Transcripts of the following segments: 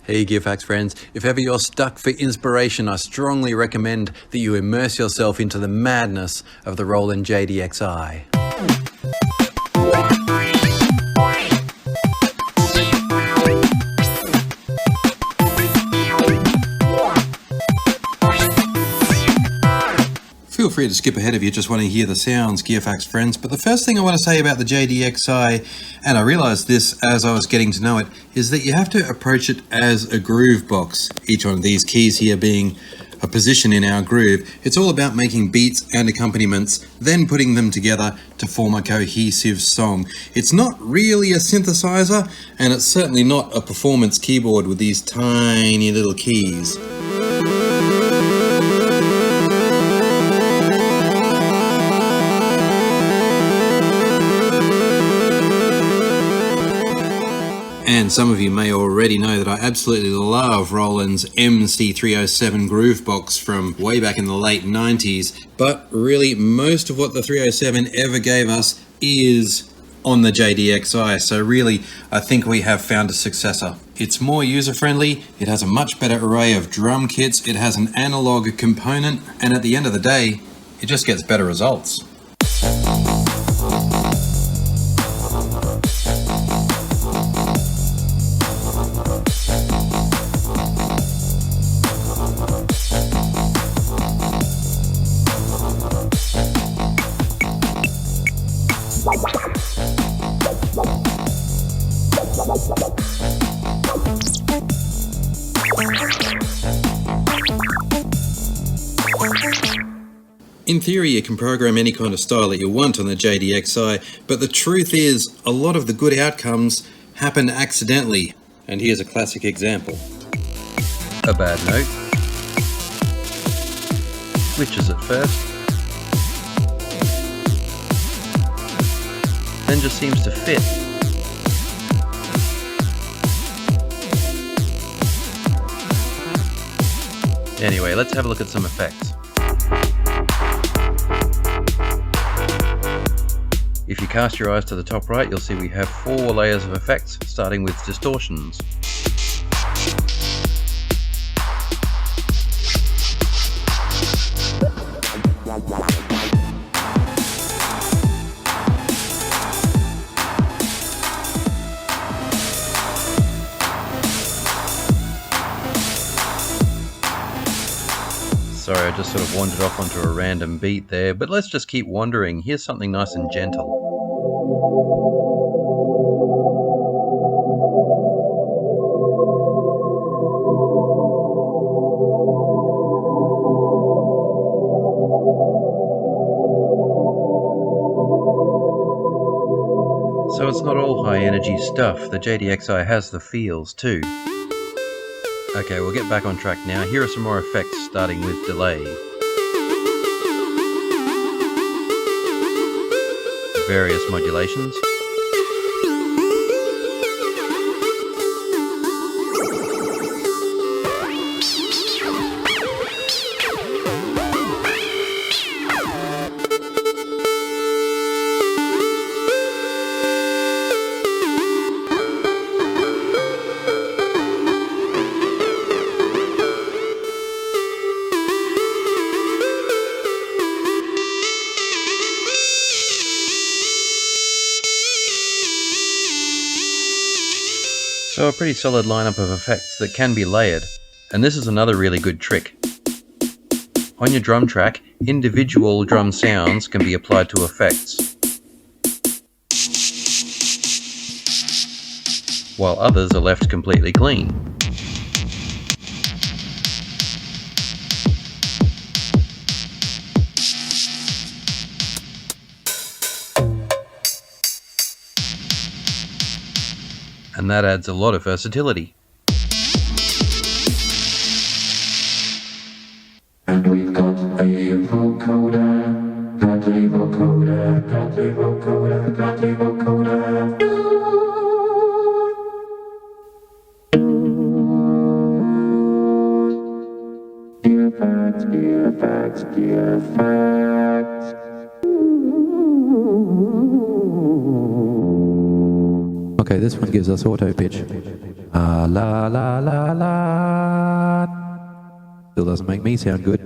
Hey Gearfax friends, if ever you're stuck for inspiration, I strongly recommend that you immerse yourself into the madness of the ROLAND JDXi. Feel free to skip ahead if you just want to hear the sounds, Gearfax friends, but the first thing I want to say about the JDXi, and I realised this as I was getting to know it, is that you have to approach it as a groove box, each one of these keys here being a position in our groove. It's all about making beats and accompaniments, then putting them together to form a cohesive song. It's not really a synthesizer, and it's certainly not a performance keyboard with these tiny little keys. And some of you may already know that I absolutely love ROLAND's MC307 Groovebox from way back in the late 90s, but really most of what the 307 ever gave us is on the JDXi, so really I think we have found a successor. It's more user-friendly, it has a much better array of drum kits, it has an analog component, and at the end of the day, it just gets better results. In theory, you can program any kind of style that you want on the JDXi, but the truth is, a lot of the good outcomes happen accidentally. And here's a classic example. A bad note. Switches at first. Then just seems to fit. Anyway, let's have a look at some effects. If you cast your eyes to the top right, you'll see we have 4 layers of effects, starting with distortions. Sorry, I just sort of wandered off onto a random beat there, but let's just keep wandering. Here's something nice and gentle. So it's not all high energy stuff. The JDXi has the feels too. Okay, we'll get back on track now. Here are some more effects, starting with delay. Various modulations. So a pretty solid lineup of effects that can be layered, and this is another really good trick. On your drum track, individual drum sounds can be applied to effects, while others are left completely clean. And that adds a lot of versatility. And we've got a vocoder, got a vocoder, got a vocoder, got a vocoder. Gearfax, Gearfax, Gearfax. Okay, this one gives us auto pitch. La la la la. Still doesn't make me sound good.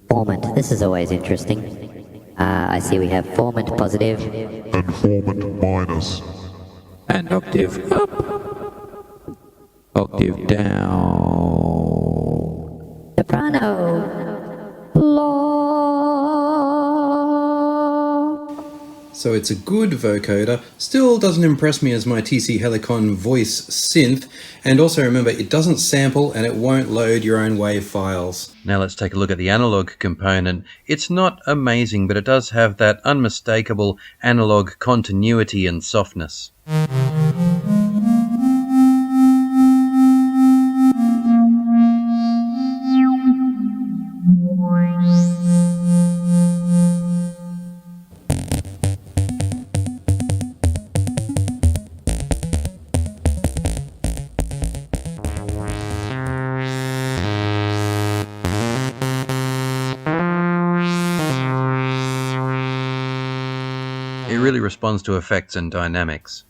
Formant, this is always interesting. I see we have formant positive. And formant minus. And octave up. Octave down. Soprano. Low. So it's a good vocoder, still doesn't impress me as my TC Helicon voice synth, and also remember it doesn't sample and it won't load your own WAV files. Now let's take a look at the analog component. It's not amazing, but it does have that unmistakable analog continuity and softness. It really responds to effects and dynamics.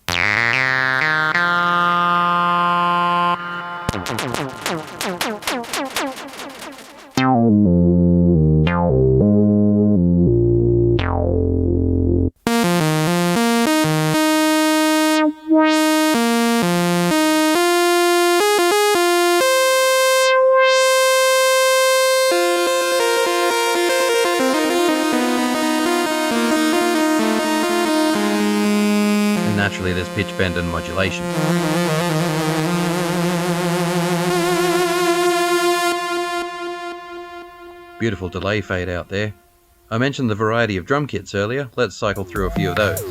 Naturally, there's pitch bend and modulation. Beautiful delay fade out there. I mentioned the variety of drum kits earlier. Let's cycle through a few of those.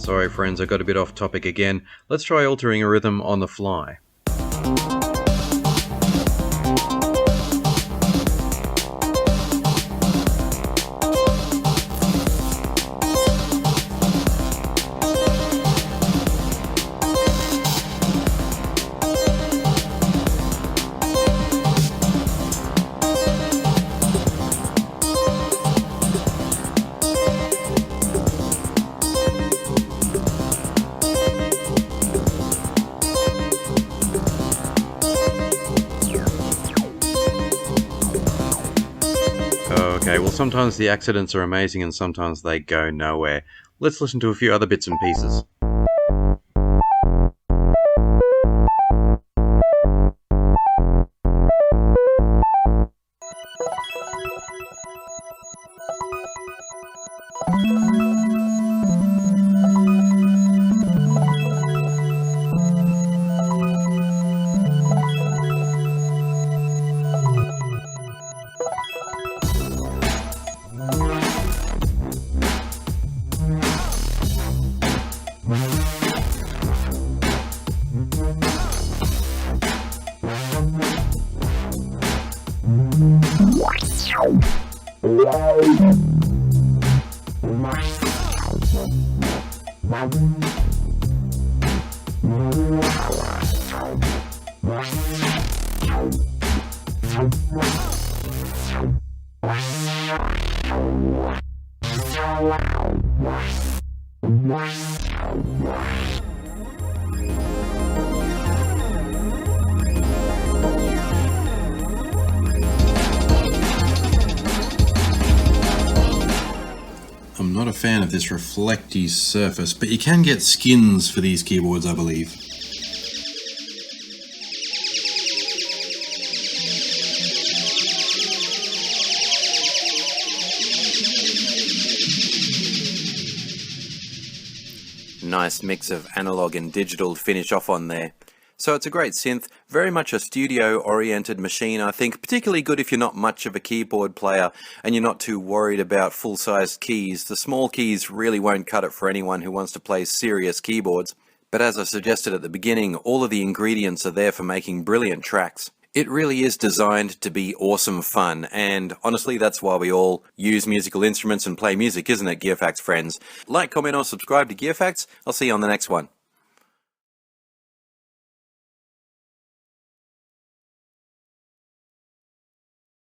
Sorry friends, I got a bit off topic again. Let's try altering a rhythm on the fly. Okay, well sometimes the accidents are amazing and sometimes they go nowhere. Let's listen to a few other bits and pieces. I'm not a fan of this reflecty surface, but you can get skins for these keyboards, I believe. Nice mix of analog and digital to finish off on there. So it's a great synth, very much a studio-oriented machine, I think, particularly good if you're not much of a keyboard player and you're not too worried about full-sized keys. The small keys really won't cut it for anyone who wants to play serious keyboards. But as I suggested at the beginning, all of the ingredients are there for making brilliant tracks. It really is designed to be awesome fun, and honestly that's why we all use musical instruments and play music, isn't it, Gearfacts friends? Like, comment or subscribe to Gearfacts. I'll see you on the next one.